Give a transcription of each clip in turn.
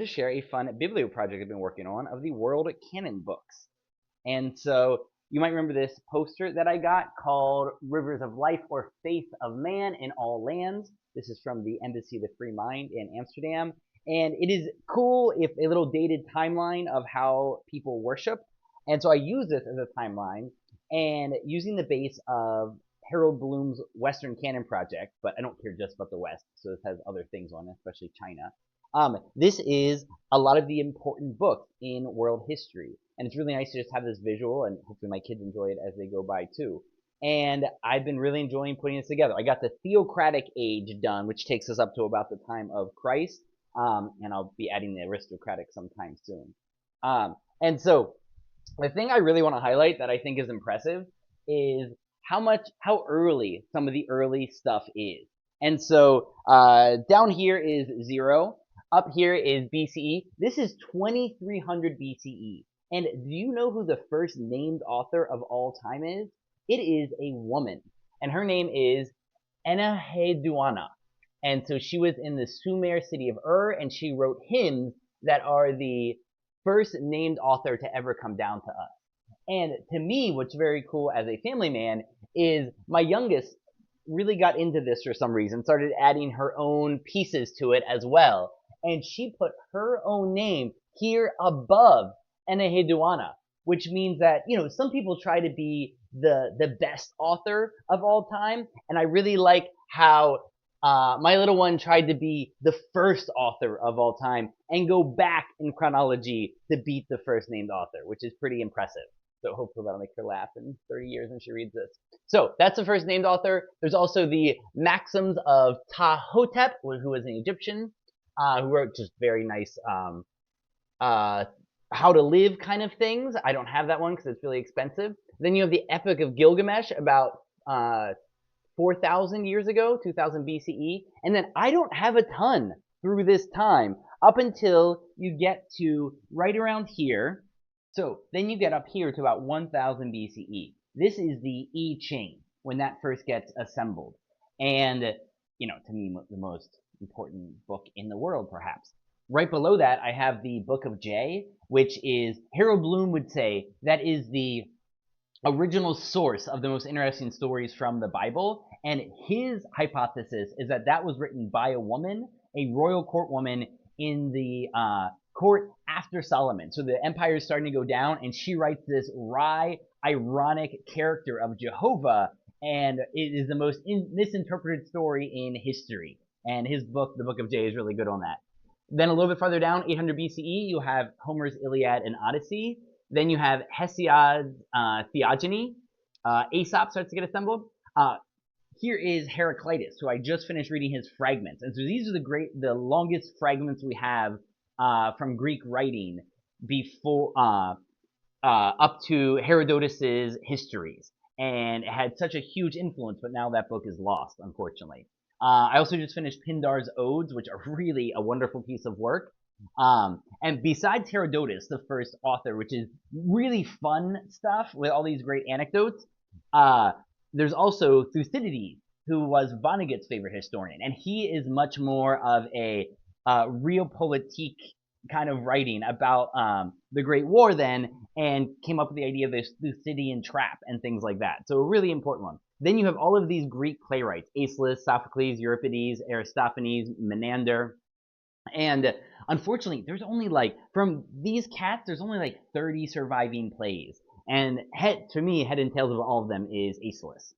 to share a fun biblio project I've been working on of the World Canon books. And so you might remember this poster that I got called Rivers of Life or Faith of Man in All Lands. This is from the Embassy of the Free Mind in Amsterdam. And it is cool if a little dated timeline of how people worship. And so I use this as a timeline and using the base of Harold Bloom's Western Canon project, but I don't care just about the West, so this has other things on it, especially China. This is a lot of the important books in world history. And it's really nice to just have this visual, and hopefully my kids enjoy it as they go by too. And I've been really enjoying putting this together. I got the theocratic age done, which takes us up to about the time of Christ. And I'll be adding the aristocratic sometime soon. And so the thing I really want to highlight that I think is impressive is how early some of the early stuff is. And so down here is 0. Up here is BCE. This is 2300 BCE. And do you know who the first named author of all time is? It is a woman. And her name is Enheduanna. And so she was in the Sumer city of Ur, and she wrote hymns that are the first named author to ever come down to us. And to me, what's very cool as a family man is my youngest really got into this for some reason, started adding her own pieces to it as well. And she put her own name here above Enheduanna, which means that, some people try to be the best author of all time. And I really like how my little one tried to be the first author of all time and go back in chronology to beat the first named author, which is pretty impressive. So hopefully that'll make her laugh in 30 years when she reads this. So that's the first named author. There's also the Maxims of Ptahhotep, who was an Egyptian, who wrote just very nice how to live kind of things. I don't have that one because it's really expensive. Then you have the Epic of Gilgamesh about 4,000 years ago, 2000 BCE. And then I don't have a ton through this time up until you get to right around here. So then you get up here to about 1000 BCE. This is the I Ching when that first gets assembled. And, to me, the most important book in the world, perhaps. Right below that, I have the Book of J, which is, Harold Bloom would say, that is the original source of the most interesting stories from the Bible. And his hypothesis is that that was written by a woman, a royal court woman in the court after Solomon. So the empire is starting to go down, and she writes this wry, ironic character of Jehovah, and it is the most misinterpreted story in history. And his book, the Book of J, is really good on that. Then a little bit farther down, 800 BCE, you have Homer's Iliad and Odyssey. Then you have Hesiod's Theogony. Aesop starts to get assembled. Here is Heraclitus, who I just finished reading his fragments. And so these are the longest fragments we have from Greek writing before up to Herodotus's histories. And it had such a huge influence, but now that book is lost, unfortunately. I also just finished Pindar's Odes, which are really a wonderful piece of work. And besides Herodotus, the first author, which is really fun stuff with all these great anecdotes, there's also Thucydides, who was Vonnegut's favorite historian. And he is much more of a realpolitik kind of writing about the Great War then, and came up with the idea of this Thucydidean trap and things like that. So a really important one. Then you have all of these Greek playwrights, Aeschylus, Sophocles, Euripides, Aristophanes, Menander. And unfortunately, there's only from these cats, there's only 30 surviving plays. And to me, head and tails of all of them is Aeschylus.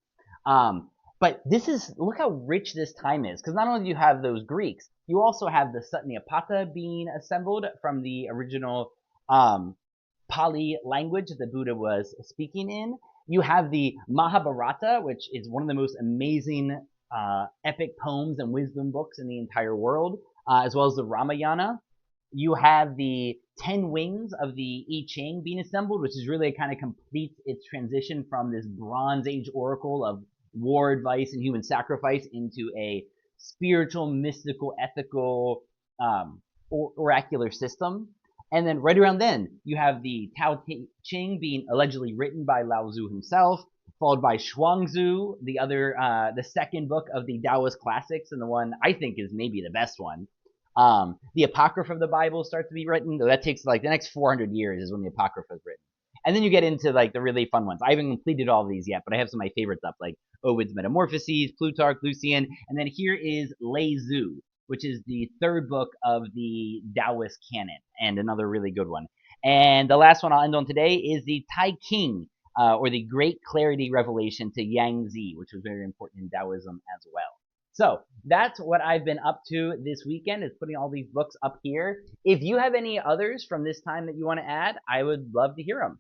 But look how rich this time is, because not only do you have those Greeks, you also have the Satnapata being assembled from the original Pali language that the Buddha was speaking in. You have the Mahabharata, which is one of the most amazing epic poems and wisdom books in the entire world, as well as the Ramayana. You have the 10 wings of the I Ching being assembled, which is really kind of completes its transition from this Bronze Age oracle of war advice and human sacrifice into a spiritual, mystical, ethical, oracular system. And then right around then, you have the Tao Te Ching being allegedly written by Lao Tzu himself, followed by Chuangzi, the second book of the Taoist classics, and the one I think is maybe the best one. The Apocrypha of the Bible starts to be written. Though that takes like the next 400 years is when the Apocrypha is written. And then you get into like the really fun ones. I haven't completed all of these yet, but I have some of my favorites up, like Ovid's Metamorphoses, Plutarch, Lucian, and then here is Lei Zhu, which is the third book of the Taoist canon, and another really good one. And the last one I'll end on today is the Tai King, or the Great Clarity Revelation to Yang Zi, which was very important in Taoism as well. So that's what I've been up to this weekend, is putting all these books up here. If you have any others from this time that you want to add, I would love to hear them.